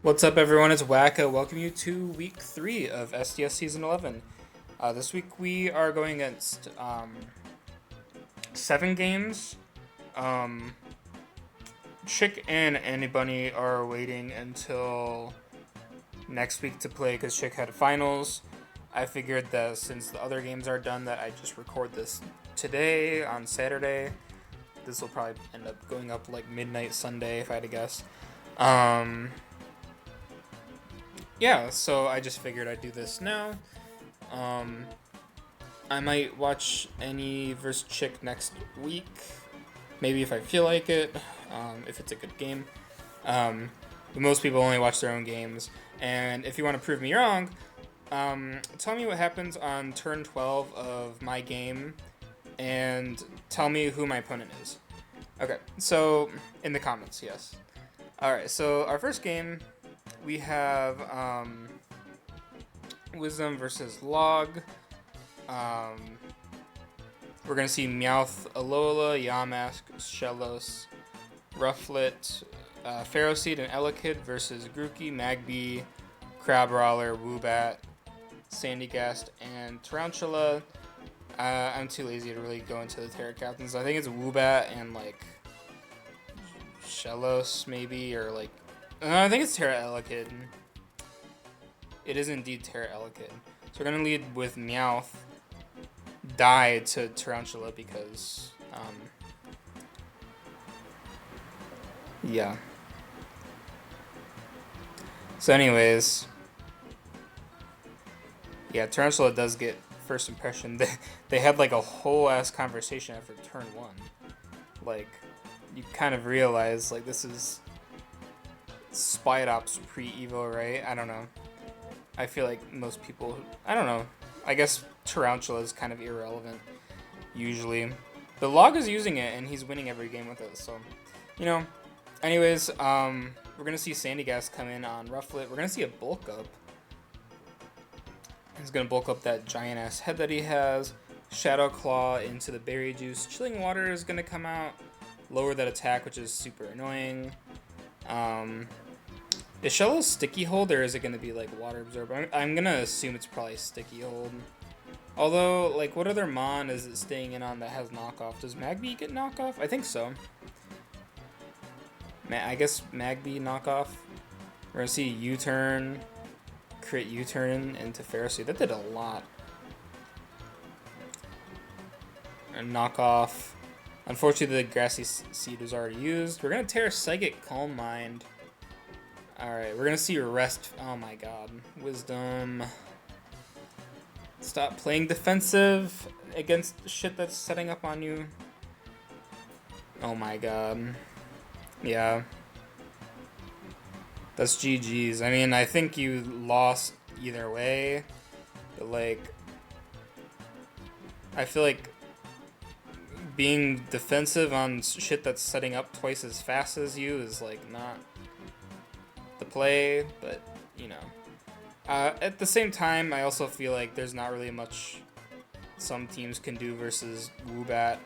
What's up, everyone? It's Wacka. Welcome you to week 3 of SDS Season 11. This week we are going against 7 games. Um, Chick and Annie Bunny are waiting until next week to play because Chick had finals. I figured that since the other games are done that I just record this today on Saturday. This will probably end up going up like midnight Sunday if I had to guess. Yeah, so I just figured I'd do this now. Um, I might watch Annie vs. Chick next week, maybe if I feel like it, if it's a good game. But most people only watch their own games, and if you want to prove me wrong, tell me what happens on turn 12 of my game, and tell me who my opponent is. Okay, so in the comments, yes. Alright, so our first game, we have Wisdom versus Log. We're going to see Meowth, Alola, Yamask, Shellos, Rufflet, Ferroseed, and Elekid versus Grookey, Magby, Crabrawler, Woobat, Sandygast, and Tarantula. I'm too lazy to really go into the Terra Captains. I think it's Woobat and like Shellos maybe, or like I think it's Terra Elekid. It is indeed Terra Elekid. So we're gonna lead with Meowth, die to Tarantula because yeah. So anyways, yeah, Tarantula does get first impression. They had like a whole ass conversation after turn 1. Like, you kind of realize like this is Spite Ops pre-Evo, right? I don't know. I feel like most people, I don't know. I guess Tarantula is kind of irrelevant usually. But Log is using it and he's winning every game with it, so you know. Anyways, we're gonna see Sandygast come in on Rufflet. We're gonna see a bulk up. He's gonna bulk up that giant ass head that he has. Shadow Claw into the Berry Juice. Chilling Water is gonna come out. Lower that attack, which is super annoying. Is Shellos Sticky Hold or is it going to be like Water Absorb? I'm going to assume it's probably Sticky Hold. Although, like, what other Mon is it staying in on that has knockoff? Does Magby get knockoff? I think so. I guess Magby knockoff. We're going to see U-Turn, crit U-Turn into Ferroseed. That did a lot. And knockoff. Unfortunately, the Grassy Seed was already used. We're going to tear Psychic Calm Mind. Alright, we're going to see Rest. Oh my god. Wisdom. Stop playing defensive against shit that's setting up on you. Oh my god. Yeah. That's GG's. I mean, I think you lost either way. But, like, I feel like being defensive on shit that's setting up twice as fast as you is, like, not the play, but, you know. At the same time, I also feel like there's not really much some teams can do versus Woobat.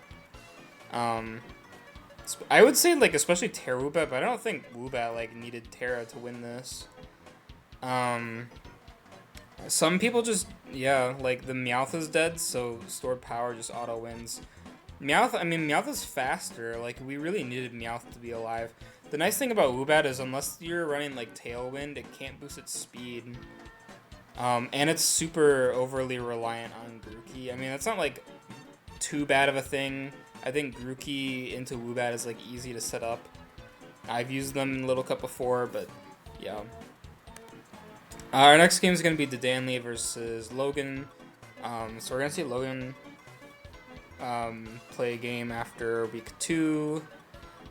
I would say, like, especially Terra Woobat, but I don't think Woobat, like, needed Terra to win this. Some people just, yeah, like, the Meowth is dead, so Stored Power just auto-wins. Meowth is faster. Like, we really needed Meowth to be alive. The nice thing about Woobat is unless you're running, like, Tailwind, it can't boost its speed. And it's super overly reliant on Grookey. I mean, that's not, like, too bad of a thing. I think Grookey into Woobat is, like, easy to set up. I've used them in Little Cup before, but, yeah. Our next game is going to be Dedanley versus Logan. So we're going to see Logan play a game after week 2,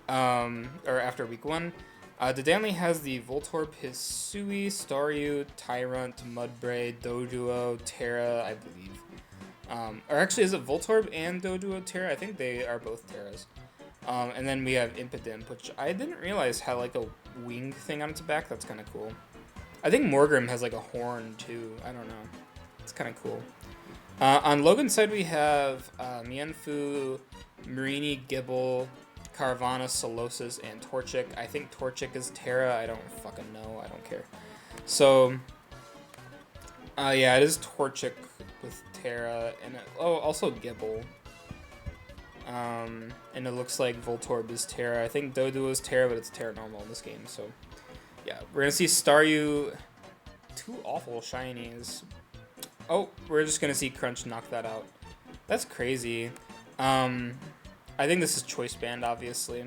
or after week 1. Dedanley has the Voltorb, Hisui, Staryu, Tyrant, Mudbray, Doduo, Terra, I believe. Or actually, is it Voltorb and Doduo Terra? I think they are both Terras. And then we have Impidimp, which I didn't realize had like a wing thing on its back. That's kind of cool. I think Morgrim has like a horn too. I don't know. It's kind of cool. On Logan's side, we have Mienfoo, Marini, Gibble, Carvanha, Solosis, and Torchic. I think Torchic is Terra. I don't fucking know. I don't care. So, yeah, it is Torchic with Terra, and also Gible. And it looks like Voltorb is Terra. I think Doduo is Terra, but it's Terra normal in this game. So, yeah, we're gonna see Staryu. Two awful shinies. Oh, we're just gonna see Crunch knock that out. That's crazy. I think this is Choice Band, obviously.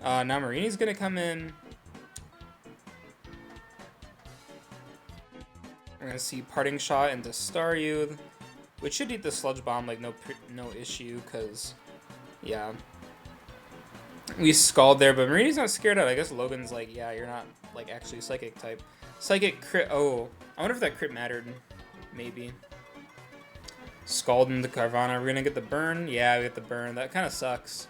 Now Marini's gonna come in. We're gonna see Parting Shot into Staryu, which should eat the Sludge Bomb like no issue, cause yeah, we Scald there, but Marini's not scared out. I guess Logan's like, yeah, you're not like actually Psychic type. Psychic crit. Oh, I wonder if that crit mattered. Maybe. Scald into Carvanha. We're gonna get the burn. Yeah, we get the burn. That kind of sucks.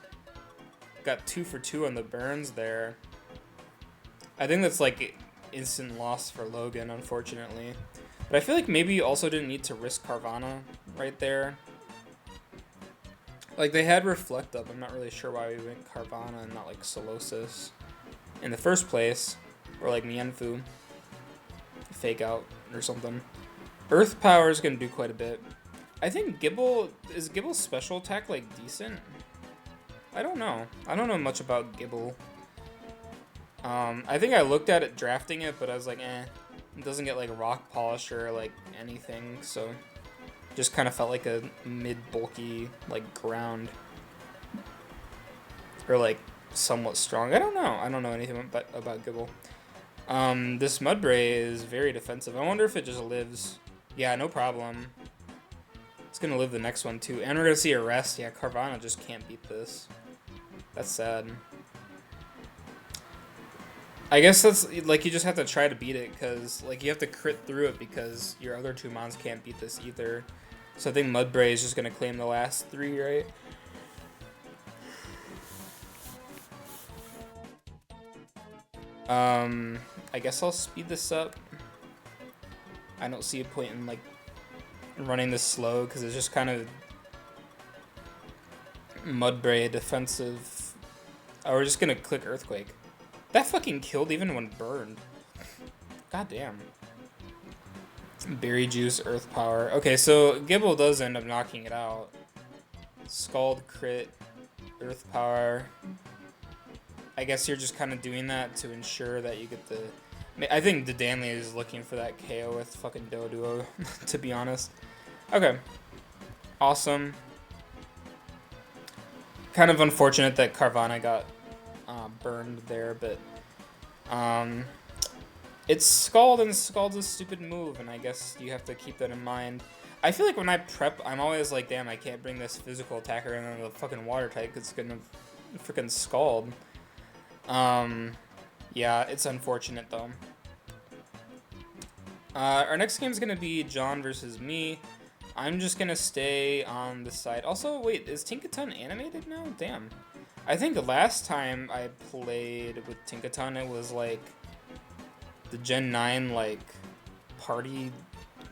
Got 2 for 2 on the burns there. I think that's like instant loss for Logan, unfortunately. But I feel like maybe you also didn't need to risk Carvanha right there. Like, they had Reflect Up. I'm not really sure why we went Carvanha and not like Solosis in the first place. Or like Mienfoo. Fake Out or something. Earth Power is going to do quite a bit. I think Gible... Is Gible's special attack like decent? I don't know. I don't know much about Gible. I think I looked at it drafting it, but I was like, eh. It doesn't get like Rock Polish or like anything, so just kind of felt like a mid-bulky like ground. Or like somewhat strong. I don't know. I don't know anything about Gible. This Mudbray is very defensive. I wonder if it just lives. Yeah, no problem. It's gonna live the next one too. And we're gonna see a rest. Yeah, Carvanha just can't beat this. That's sad. I guess that's, like, you just have to try to beat it, because, like, you have to crit through it, because your other two mons can't beat this either. So I think Mudbray is just going to claim the last 3, right? I guess I'll speed this up. I don't see a point in, like, running this slow, because it's just kind of Mudbray defensive. Oh, we're just going to click Earthquake. That fucking killed even when burned. God damn. Berry Juice, Earth Power. Okay, so Gible does end up knocking it out. Scald, crit, Earth Power. I guess you're just kind of doing that to ensure that you get the... I think the Danley is looking for that KO with fucking Doduo, to be honest. Okay. Awesome. Kind of unfortunate that Carvanha got burned there, but it's Scald, and Scald's a stupid move, and I guess you have to keep that in mind. I feel like when I prep, I'm always like, damn, I can't bring this physical attacker in the fucking water type because it's gonna freaking Scald. Yeah, it's unfortunate though. Our next game is gonna be John versus me. I'm just gonna stay on the side. Also, wait, is Tinkaton animated now? Damn. I think last time I played with Tinkaton, it was like the Gen 9 like party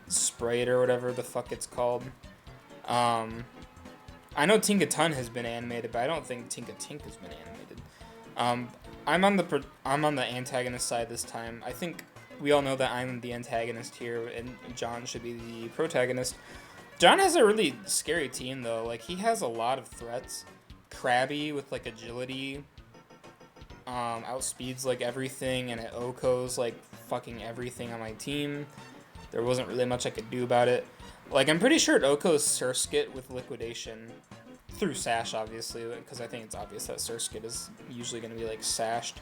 sprite or whatever the fuck it's called. I know Tinkaton has been animated, but I don't think Tinkatink has been animated. I'm on the antagonist side this time. I think we all know that I'm the antagonist here, and John should be the protagonist. John has a really scary team though. Like, he has a lot of threats. Krabby with like agility, outspeeds like everything, and it OHKOs like fucking everything on my team. There wasn't really much I could do about it. Like, I'm pretty sure it OHKOs Surskit with liquidation through Sash, obviously, because I think it's obvious that Surskit is usually going to be like sashed.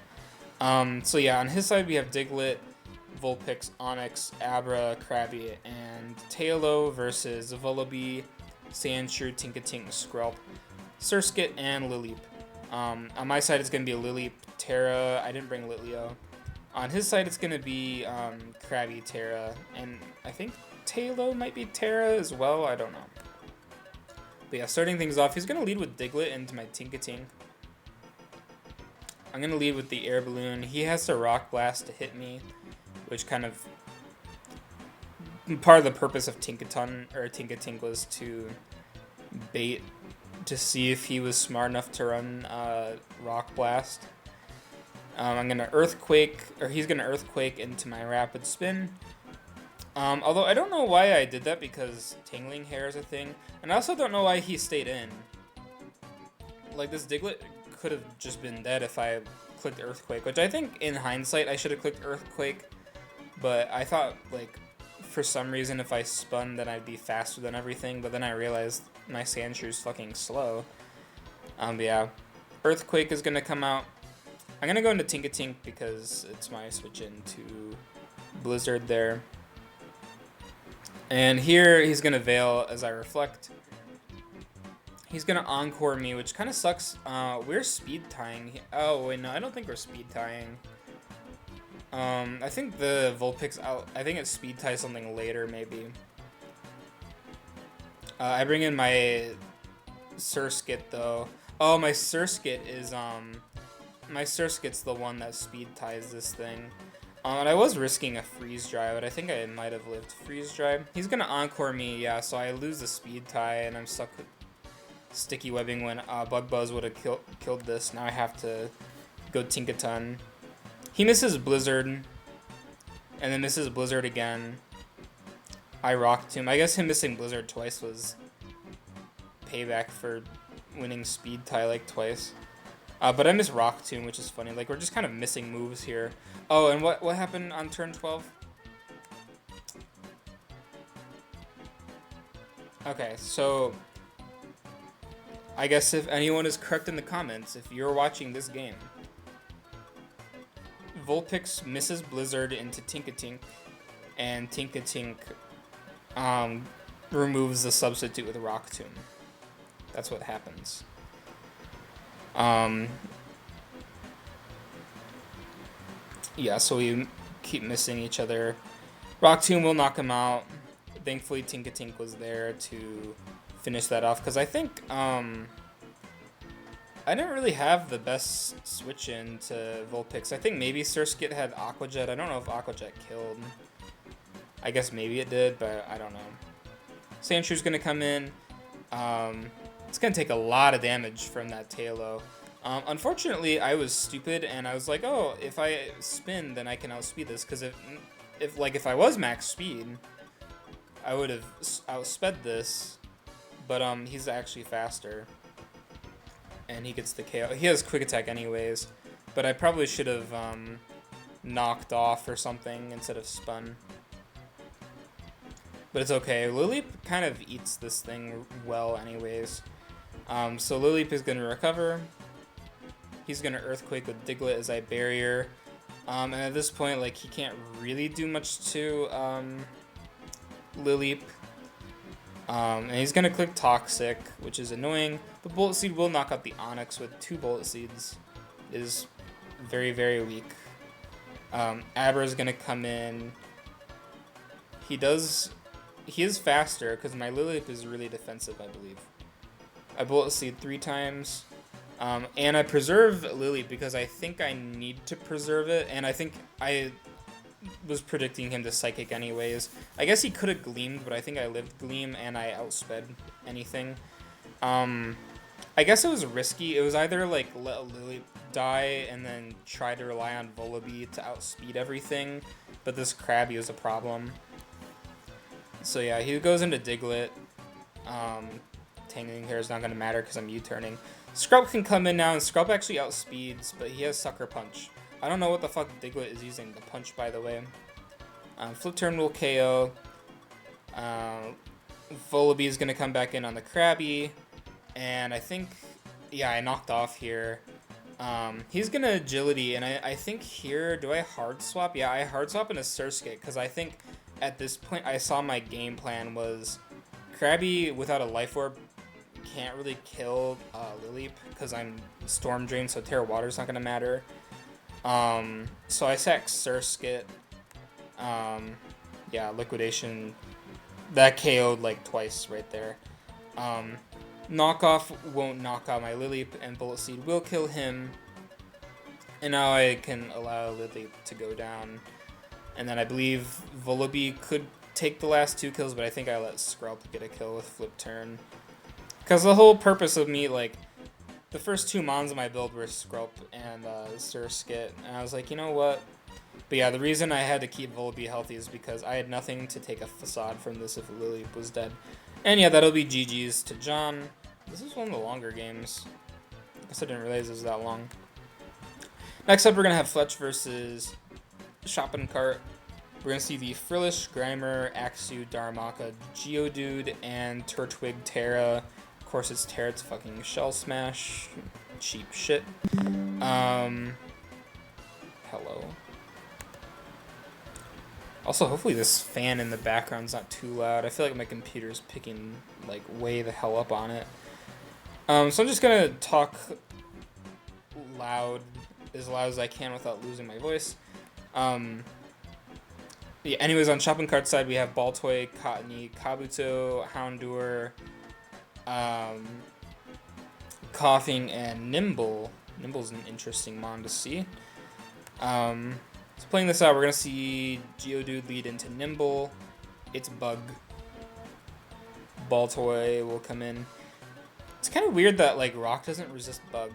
So yeah, on his side we have Diglett, Vulpix, Onix, Abra, Krabby, and Tailo versus Vullaby, Sandshrew, Tinkatink, Skrelp, Surskit, and Lileep. On my side, it's going to be Lileep, Terra. I didn't bring Litleo. On his side, it's going to be Krabby, Terra, and I think Tailo might be Terra as well. I don't know. But yeah, starting things off, he's going to lead with Diglett into my Tinkatink. I'm going to lead with the Air Balloon. He has to Rock Blast to hit me, which kind of... Part of the purpose of Tinkaton, or Tinkatink, was to bait to see if he was smart enough to run Rock Blast. I'm gonna Earthquake, or he's gonna Earthquake into my Rapid Spin. Although I don't know why I did that because Tingling Hair is a thing, and I also don't know why he stayed in. Like, this Diglett could have just been dead if I clicked Earthquake, which I think in hindsight I should have clicked Earthquake, but I thought, like, for some reason if I spun then I'd be faster than everything, but then I realized my Sandshrews fucking slow. Yeah, Earthquake is gonna come out. I'm gonna go into Tinkatink because it's my switch into Blizzard there. And here he's gonna Veil as I reflect. He's gonna Encore me, which kind of sucks. We're speed tying. Oh wait, no, I don't think we're speed tying. I think the Vulpix out. I think it speed ties something later, maybe. I bring in my Surskit though. Oh, my Surskit is my Surskit's the one that speed ties this thing. And I was risking a Freeze Dry, but I think I might have lived Freeze Dry. He's gonna Encore me, yeah, so I lose the speed tie, and I'm stuck with Sticky Webbing when Bug Buzz would have killed this. Now I have to go Tinkaton. He misses Blizzard, and then misses Blizzard again. I Rock Tomb. I guess him missing Blizzard twice was payback for winning speed tie like twice. But I miss Rock Tomb, which is funny. Like, we're just kind of missing moves here. Oh, and what happened on turn 12? Okay, so I guess if anyone is correct in the comments, if you're watching this game, Vulpix misses Blizzard into Tinkatink, and Tinkatink removes the substitute with Rock Tomb. That's what happens. Yeah, so we keep missing each other. Rock Tomb will knock him out. Thankfully, Tinkatink was there to finish that off, because I think I didn't really have the best switch in to Vulpix. I think maybe Surskit had Aqua Jet. I don't know if Aqua Jet killed. I guess maybe it did, but I don't know. Sandshrews gonna come in. It's gonna take a lot of damage from that Tailo. Unfortunately, I was stupid and I was like, oh, if I spin, then I can outspeed this. Because if I was max speed, I would have outsped this. But he's actually faster, and he gets the KO. He has Quick Attack anyways, but I probably should have knocked off or something instead of spun. But it's okay. Lileep kind of eats this thing well anyways. So Lileep is going to recover. He's going to Earthquake with Diglett as I barrier. And at this point, like, he can't really do much to Lileep. And he's going to click Toxic, which is annoying. But Bullet Seed will knock out the Onix with 2 Bullet Seeds. It is very, very weak. Abra is going to come in. He is faster because my Lileep is really defensive, I believe. I Bullet Seed 3 times. And I preserve Lileep because I think I need to preserve it. And I think I was predicting him to Psychic anyways. I guess he could have Gleamed, but I think I lived Gleam and I outsped anything. I guess it was risky. It was either like let Lileep die and then try to rely on Volibee to outspeed everything. But this Krabby was a problem. So yeah, he goes into Diglett. Tangling Hair is not going to matter because I'm U-turning. Scrub can come in now, and Scrub actually outspeeds, but he has Sucker Punch. I don't know what the fuck Diglett is using the punch, by the way. Flip Turn will KO. Volibee is going to come back in on the Krabby. And I think, yeah, I knocked off here. He's going to Agility, and I think here, do I Hard Swap? Yeah, I Hard Swap in a Surskit, because I think at this point I saw my game plan was Krabby without a Life Orb can't really kill Lileep because I'm Storm Drain, so Terra Water's not going to matter. So I sack Surskit. Yeah, Liquidation. That KO'd like twice right there. Knockoff won't knock out my Lileep, and Bullet Seed will kill him. And now I can allow Lileep to go down. And then I believe Volibee could take the last 2 kills, but I think I let Scrub get a kill with Flip Turn. Because the whole purpose of me, like, the first 2 mons of my build were Skrulp and Surskit, and I was like, you know what? But yeah, the reason I had to keep Volibee healthy is because I had nothing to take a facade from this if Lily was dead. And yeah, that'll be GG's to John. This is one of the longer games. I guess I didn't realize it was that long. Next up, we're going to have Fletch versus Shopping Cart. We're going to see the Frillish, Grimer, Axew, Darumaka, Geodude, and Turtwig Terra. Of course, it's Terra. It's fucking Shell Smash. Cheap shit. Hello. Also, hopefully this fan in the background's not too loud. I feel like my computer's picking, like, way the hell up on it. So I'm just gonna talk loud as I can without losing my voice. Yeah, anyways, on Shopping Cart side, we have Baltoy, Cottonee, Kabuto, Houndour, Coughing, and Nimble. Nimble's an interesting mon to see. So playing this out, we're going to see Geodude lead into Nimble. It's Bug. Baltoy will come in. It's kind of weird that, like, Rock doesn't resist Bug,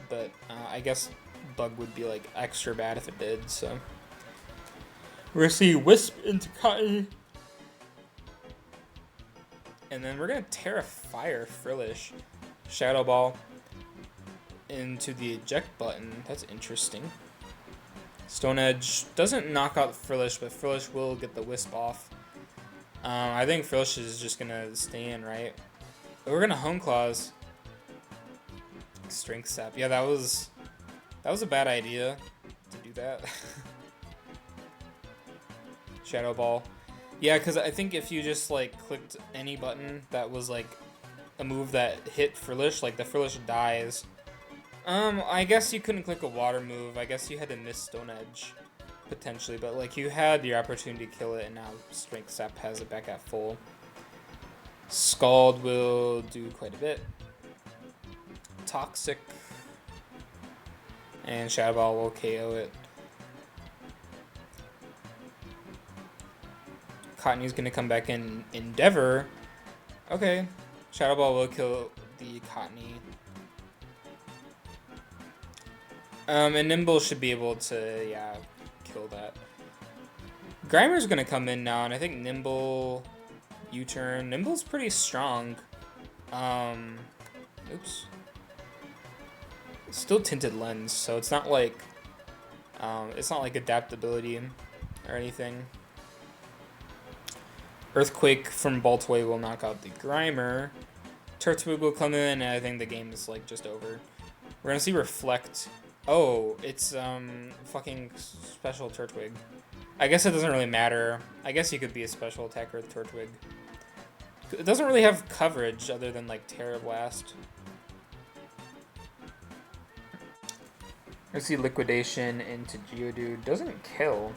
but I guess Bug would be, like, extra bad if it did, so. We're going to see Wisp into Cotton. And then we're going to Terra Fire Frillish. Shadow Ball into the eject button. That's interesting. Stone Edge doesn't knock out Frillish, but Frillish will get the Wisp off. I think Frillish is just going to stay in, right? But we're going to Hone Claws. Strength Sap. Yeah, that was a bad idea to do that. Shadow Ball. Yeah, because I think if you just, like, clicked any button that was, like, a move that hit Frillish, like, the Frillish dies. I guess you couldn't click a water move. I guess you had to miss Stone Edge, potentially. But, like, you had your opportunity to kill it, and now Strength Sap has it back at full. Scald will do quite a bit. Toxic. And Shadow Ball will KO it. Cottonee's going to come back in Endeavor. Okay. Shadow Ball will kill the Cottonee. And Nimble should be able to, yeah, kill that. Grimer's going to come in now, and I think Nimble U-turn. Nimble's pretty strong. Oops. It's still Tinted Lens, so it's not like adaptability or anything. Earthquake from Baltoy will knock out the Grimer. Turtwig will come in, and I think the game is, like, just over. We're gonna see Reflect. Oh, it's fucking special Turtwig. I guess it doesn't really matter. I guess you could be a special attacker with Turtwig. It doesn't really have coverage other than, like, Terra Blast. Let's see Liquidation into Geodude. Doesn't kill.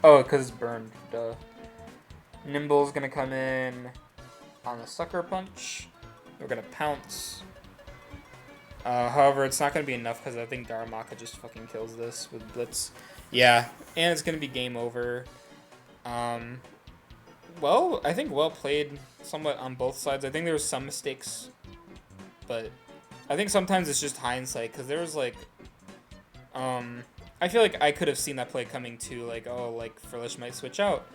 Oh, because it's burned. Duh. Nimble's gonna come in on the Sucker Punch. We're gonna Pounce. However, it's not gonna be enough because I think Darumaka just fucking kills this with Blitz. Yeah, and it's gonna be game over. Well, I think well played somewhat on both sides. I think there was some mistakes, but I think sometimes it's just hindsight because there was like, I feel like I could have seen that play coming too. Like, oh, like Frillish might switch out.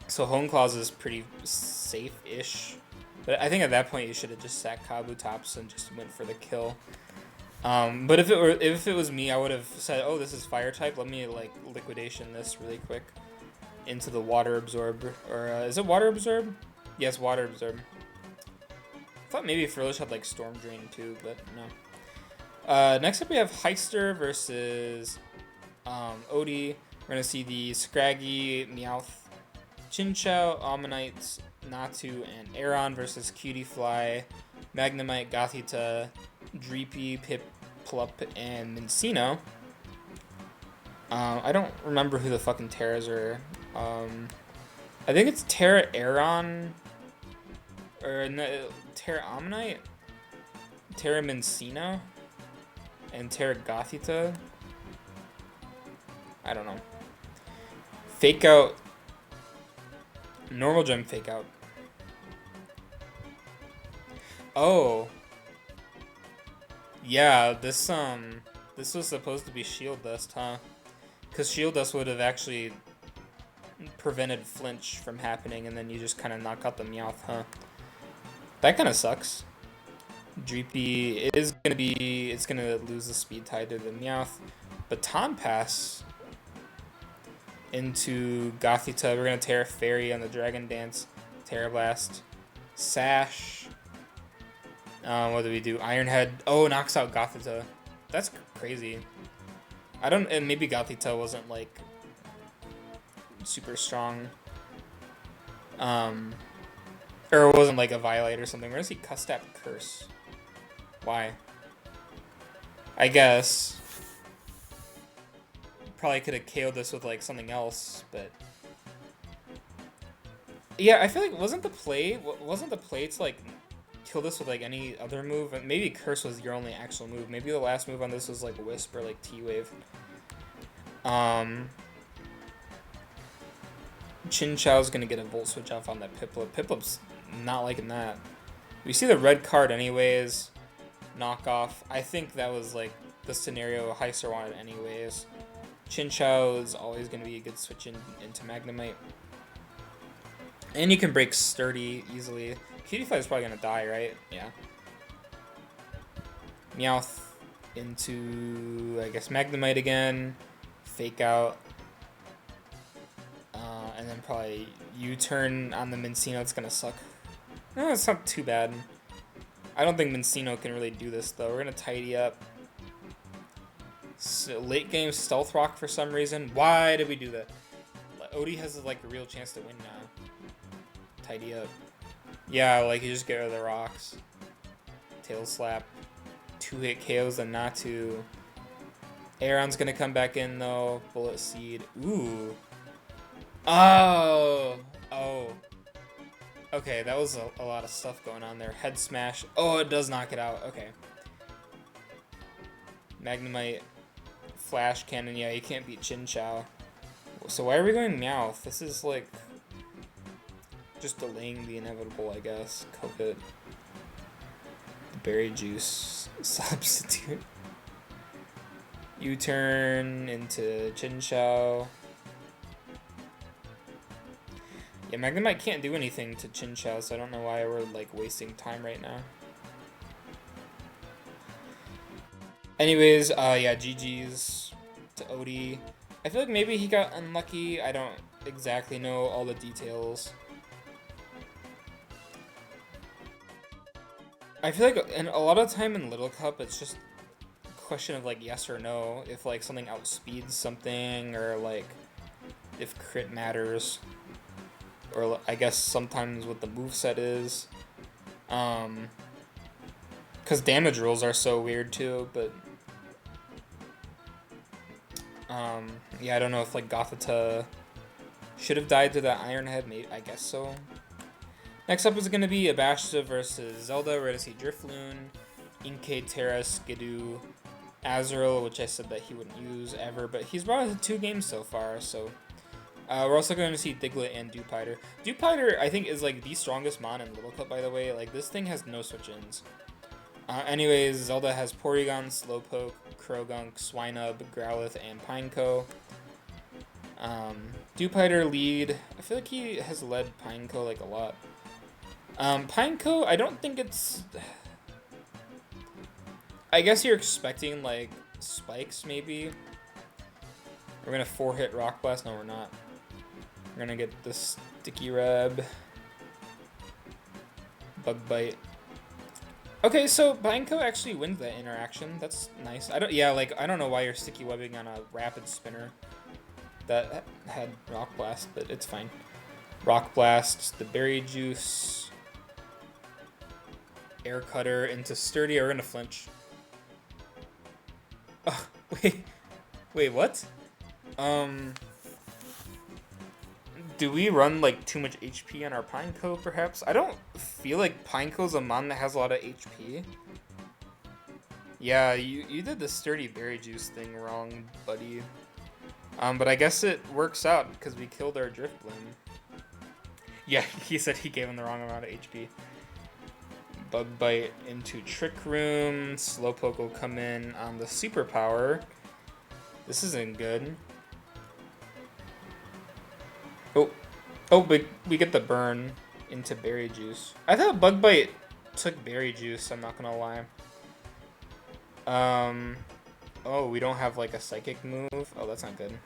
So Hone Claws is pretty safe-ish. But I think at that point you should have just sat Kabutops and just went for the kill. But if it was me, I would have said, oh, this is fire type. Let me like liquidation this really quick into the Water Absorb. Or is it Water Absorb? Yes, Water Absorb. I thought maybe Frillish had like Storm Drain too, but no. Next up we have Heister versus Odie. We're gonna see the Scraggy, Meowth, Chinchou, Ammonite, Natu, and Aeron versus Cutiefly, Magnemite, Gothita, Dreepy, Piplup, and Mincino. I don't remember who the fucking Terras are. I think it's Terra Aeron, or no, Terra Ammonite, Terra Mincino, and Terra Gothita. I don't know. Fake Out. Normal Gem Fake Out. Oh, yeah, this was supposed to be Shield Dust, huh? Because Shield Dust would have actually prevented flinch from happening, and then you just kind of knock out the Meowth, huh? That kind of sucks. Dreepy is gonna be, it's gonna lose the speed tied to the Meowth. Baton Pass into Gothita. We're gonna Terra Fairy on the Dragon Dance. Terra Blast. Sash. What do we do? Iron Head. Oh, knocks out Gothita. That's crazy. I don't, and maybe Gothita wasn't like super strong. Or it wasn't like a Violate or something. Where does he Custap Curse? Why? I guess. Probably could have KO'd this with like something else, but yeah, I feel like wasn't the play to like kill this with like any other move? Maybe Curse was your only actual move. Maybe the last move on this was like Wisp or like T-Wave. Chinchou's gonna get a Volt Switch off on that Piplup. Piplup's not liking that. We see the red card anyways. Knockoff. I think that was like the scenario Heiser wanted anyways. Chinchou is always going to be a good switch into Magnemite. And you can break Sturdy easily. Cutie-Fly is probably going to die, right? Yeah. Meowth into, I guess, Magnemite again. Fake out. And then probably U-turn on the Minccino. It's going to suck. No, it's not too bad. I don't think Minccino can really do this, though. We're going to tidy up. So late game Stealth Rock for some reason. Why did we do that? Odie has like a real chance to win now. Tidy up. Yeah, like you just get rid of the rocks. Tail Slap. 2-hit KOs and Natu. Aeron's gonna come back in though. Bullet Seed. Ooh. Oh. Oh. Okay, that was a lot of stuff going on there. Head Smash. Oh, it does knock it out. Okay. Magnemite. Flash Cannon. Yeah, you can't beat Chinchou. So why are we going Meowth? This is like just delaying the inevitable, I guess. Covet. Berry Juice. Substitute. U-turn into Chinchou. Yeah, Magnemite can't do anything to Chinchou, so I don't know why we're like wasting time right now. Anyways, yeah, GG's to Odie. I feel like maybe he got unlucky. I don't exactly know all the details. I feel like a lot of time in Little Cup, it's just a question of like yes or no. If like something outspeeds something, or like if crit matters. Or I guess sometimes what the moveset is. Because damage rules are so weird too, but yeah, I don't know if like Gothita should have died to that Iron Head. Maybe, I guess so. Next up is going to be Abashta versus Zelda. We're going to see Drifloon, Inkay, Terra, Skidoo, Azurill, which I said that he wouldn't use ever, but he's brought us 2 games so far, so we're also going to see Diglett and Dewpider. Dewpider, I think, is like the strongest mon in Little Cup, by the way. Like, this thing has no switch-ins. Anyways, Zelda has Porygon, Slowpoke, Krogunk, Swinub, Growlithe, and Pineco. Dewpider lead. I feel like he has led Pineco like a lot. Pineco, I don't think it's... I guess you're expecting like spikes maybe. We're gonna 4-hit Rock Blast. No, we're not. We're gonna get the Sticky Reb. Bug Bite. Okay, so Pineco actually wins that interaction. That's nice. I don't know why you're sticky webbing on a rapid spinner that had Rock Blast, but it's fine. Rock Blast, the Berry Juice, Air Cutter into Sturdy. We're gonna flinch. Oh, wait, what? Do we run like too much HP on our Pineco, perhaps? I don't feel like Pineco's a mon that has a lot of HP. Yeah, you did the Sturdy Berry Juice thing wrong, buddy. But I guess it works out because we killed our Drifloon. Yeah, he said he gave him the wrong amount of HP. Bug Bite into Trick Room. Slowpoke will come in on the Superpower. This isn't good. Oh, but we get the burn into Berry Juice. I thought Bug Bite took Berry Juice, I'm not gonna lie. Oh, we don't have like a Psychic move? Oh, that's not good.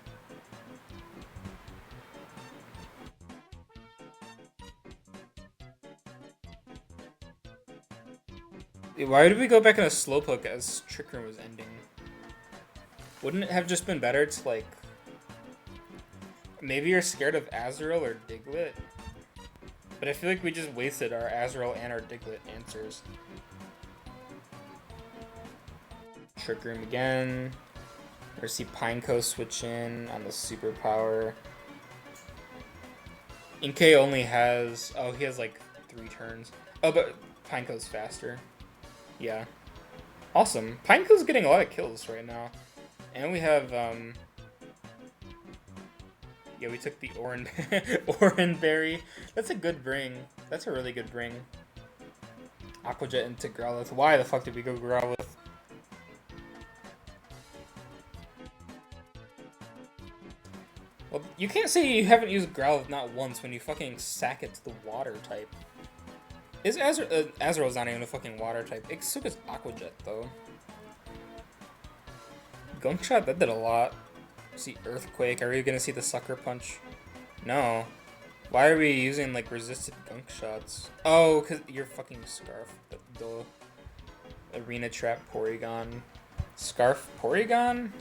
Why did we go back in a Slowpoke as Trick Room was ending? Wouldn't it have just been better to like... Maybe you're scared of Azrael or Diglett? But I feel like we just wasted our Azrael and our Diglett answers. Trick Room again. Or see Pineco switch in on the Superpower. Inkay only has... Oh, he has like 3 turns. Oh, but Pineco's faster. Yeah. Awesome. Pineco's getting a lot of kills right now. And we have, yeah, we took the Oran Berry. That's a good bring. That's a really good bring. Aqua Jet into Growlithe. Why the fuck did we go Growlithe? Well, you can't say you haven't used Growlithe not once when you fucking sack it to the water type. Is Azrael's not even a fucking water type. Ixuka's Aqua Jet, though. Gunk Shot, that did a lot. See Earthquake. Are we gonna see the Sucker Punch? No. Why are we using, like, resisted Gunk Shots? Oh, because you're fucking Scarf. The Arena Trap Porygon. Scarf Porygon?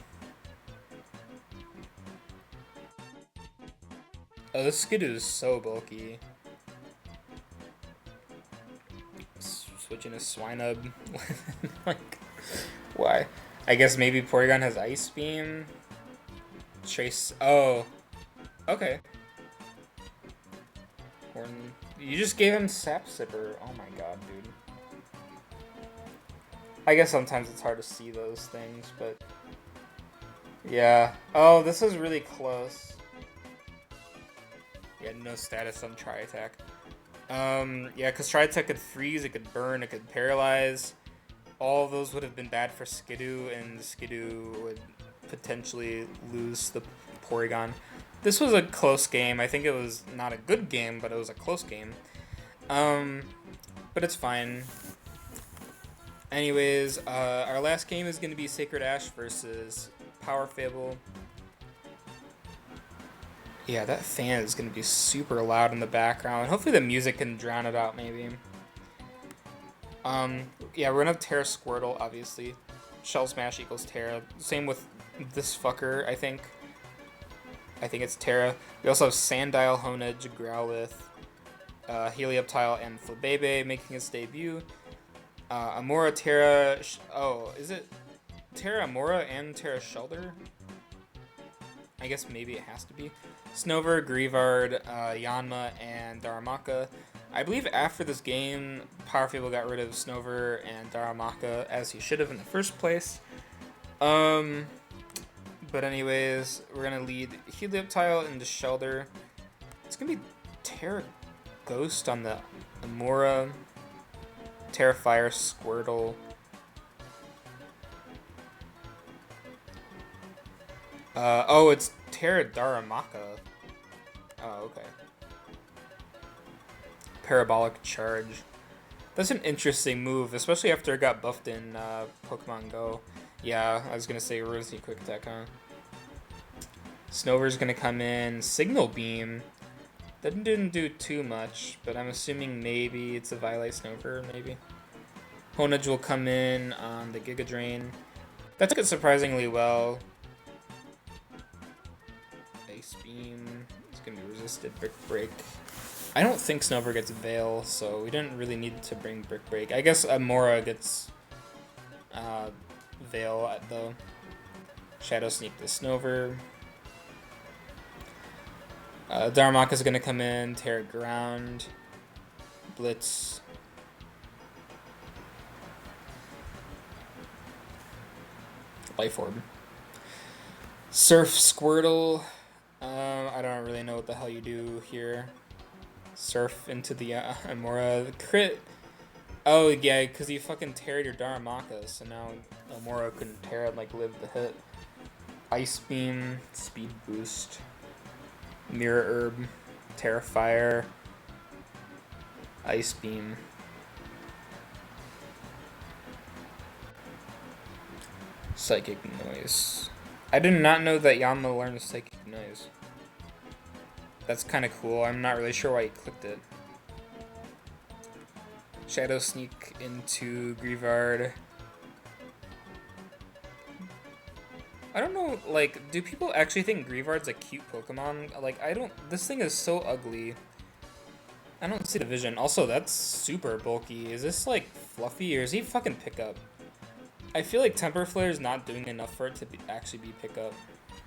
Oh, this Skidoo is so bulky. Switching to Swinub. Like, why? I guess maybe Porygon has Ice Beam. Trace. Oh. Okay. You just gave him Sap Sipper. Oh my god, dude. I guess sometimes it's hard to see those things, but... Yeah. Oh, this is really close. Yeah, no status on Tri-Attack. Yeah, because Tri-Attack could freeze, it could burn, it could paralyze. All of those would have been bad for Skidoo, and Skidoo would potentially lose the Porygon. This was a close game. I think it was not a good game, but it was a close game. But it's fine. Anyways, our last game is going to be Sacred Ash versus Power Fable. Yeah, that fan is going to be super loud in the background. Hopefully the music can drown it out, maybe. Yeah, we're going to have Terra Squirtle, obviously. Shell Smash equals Terra. Same with this fucker, I think. I think it's Terra. We also have Sandile, Honedge, Growlithe, Helioptile, and Flabebe making its debut. Amora, Terra... Oh, is it Terra Amora and Terra Shellder? I guess maybe it has to be. Snover, Grievard, Yanma, and Darumaka. I believe after this game, Power Fable got rid of Snover and Darumaka, as he should have in the first place. But anyways, we're going to lead Helioptile into Shellder. It's going to be Terra Ghost on the Amora, Terra Fire, Squirtle. Oh, it's Terra Darumaka. Oh, okay. Parabolic Charge. That's an interesting move, especially after it got buffed in Pokemon Go. Yeah, I was gonna say Rosy Quick Attack, huh? Snover's gonna come in. Signal Beam. That didn't do too much, but I'm assuming maybe it's a Violite Snover, maybe. Honedge will come in on the Giga Drain. That took it surprisingly well. Ice Beam. It's gonna be resisted. Brick Break. I don't think Snover gets Veil, so we didn't really need to bring Brick Break. I guess Amora gets Veil though. Shadow Sneak the Snover. Darumaka's gonna come in, Terra Ground, Blitz. Life Orb. Surf Squirtle. I don't really know what the hell you do here. Surf into the Amora. The crit Oh yeah, because you fucking teared your Daramaka, so now Omoro couldn't tear it, like live the hit. Ice Beam, Speed Boost, Mirror Herb, Terrifier, Ice Beam. Psychic Noise. I did not know that Yama learned Psychic Noise. That's kind of cool. I'm not really sure why he clicked it. Shadow Sneak into Grievard. I don't know, like, do people actually think Grievard's a cute Pokemon? Like, I don't, this thing is so ugly. I don't see the vision. Also, that's super bulky. Is this, like, fluffy, or is he fucking pickup? I feel like Temper Flare is not doing enough for it to actually be pickup.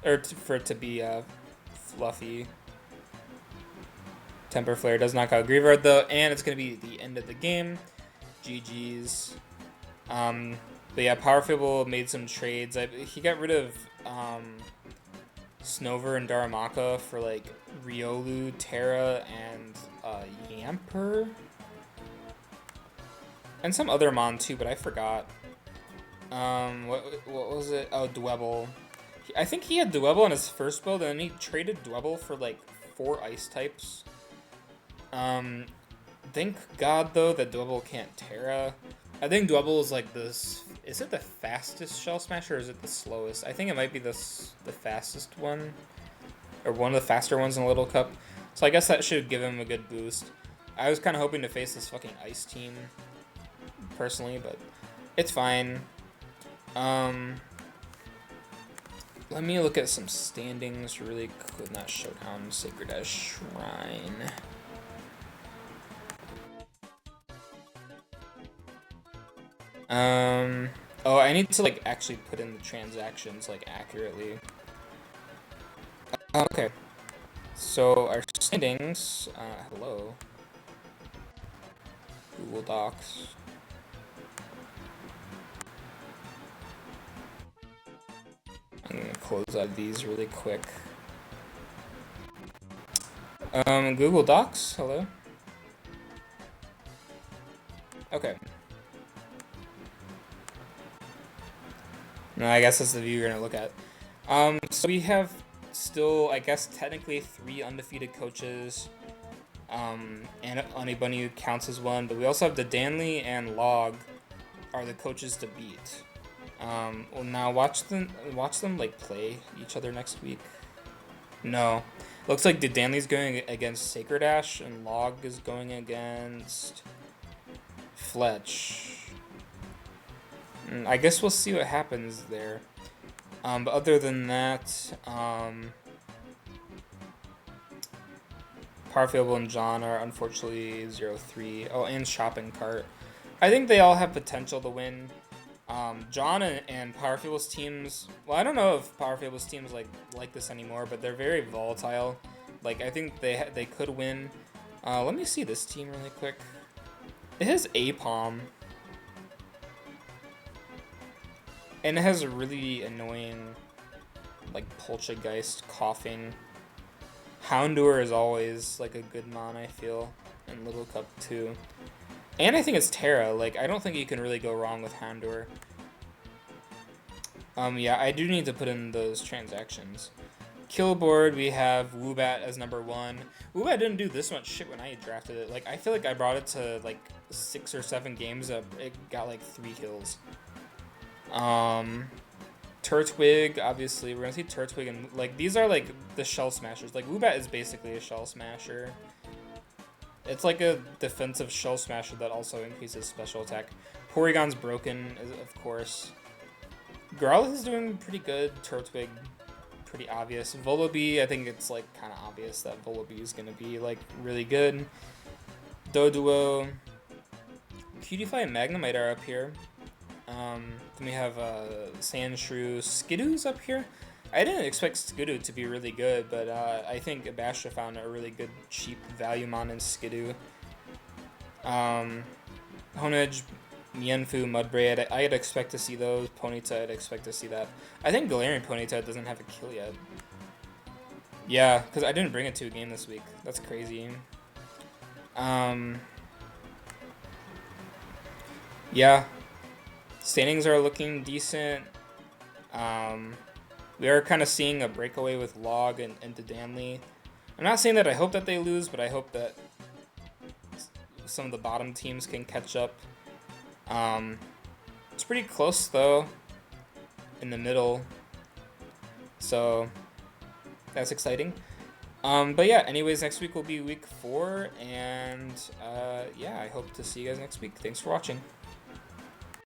Or for it to be, fluffy. Temper Flare does knock out Grievard, though, and it's going to be the end of the game. GG's. But yeah, Power Fable made some trades. He got rid of Snover and Daramaka for like Riolu, Terra, and Yamper. And some other Mon too, but I forgot. What was it? Oh, Dwebble. I think he had Dwebble on his first build, and then he traded Dwebble for like 4 ice types. Thank God though that Dwebble can't Terra. I think Dwebble is like this. Is it the fastest Shell Smasher or is it the slowest? I think it might be the fastest one. Or one of the faster ones in the Little Cup. So I guess that should give him a good boost. I was kind of hoping to face this fucking Ice team. Personally, but it's fine. Let me look at some standings really quick. Not Showdown, Sacred Ash Shrine. Oh, I need to like actually put in the transactions like accurately. Okay. So our standings, hello. Google Docs. I'm gonna close out these really quick. Google Docs, hello. Okay. No, I guess that's the view you're gonna look at. So we have still, I guess, technically 3 undefeated coaches. And Onibunny counts as one, but we also have the Danley and Log are the coaches to beat. Well, now watch them like play each other next week. No, looks like the Danley's going against Sacred Ash and Log is going against Fletch. I guess we'll see what happens there. But other than that, Parfable and John are unfortunately 0-3. Oh, and Shopping Cart. I think they all have potential to win. John and Powerfable's teams. Well, I don't know if Powerfable's teams like this anymore, but they're very volatile. Like I think they could win. Let me see this team really quick. It has Apom. And it has a really annoying, like, Poltergeist coughing. Houndour is always, like, a good mon, I feel. And Little Cup, too. And I think it's Terra. Like, I don't think you can really go wrong with Houndour. Yeah, I do need to put in those transactions. Kill board, we have Woobat as number 1. Woobat didn't do this much shit when I drafted it. Like, I feel like I brought it to, like, 6 or 7 games. It got, like, 3 kills. Turtwig, obviously, we're gonna see Turtwig, and like these are like the shell smashers. Like Woobat is basically a shell smasher. It's like a defensive shell smasher that also increases special attack. Porygon's broken, of course. Growlithe is doing pretty good. Turtwig, pretty obvious. Volibee, I think it's like kind of obvious that Volibee is gonna be like really good. Doduo, Cutify, and Magnemite are up here. Then we have Sandshrew. Skidoo's up here. I didn't expect Skidoo to be really good, but I think Abasha found a really good cheap value mon in Skidoo. Honedge, Mienfoo, Mudbray, I'd expect to see those. Ponyta, I'd expect to see that. I think Galarian Ponyta doesn't have a kill yet. Yeah, because I didn't bring it to a game this week. That's crazy. Yeah, standings are looking decent. We are kind of seeing a breakaway with Log and Danley. I'm not saying that I hope that they lose, but I hope that some of the bottom teams can catch up. It's pretty close though in the middle, so that's exciting. But yeah, anyways, next week will be week 4, and yeah, I hope to see you guys next week. Thanks for watching.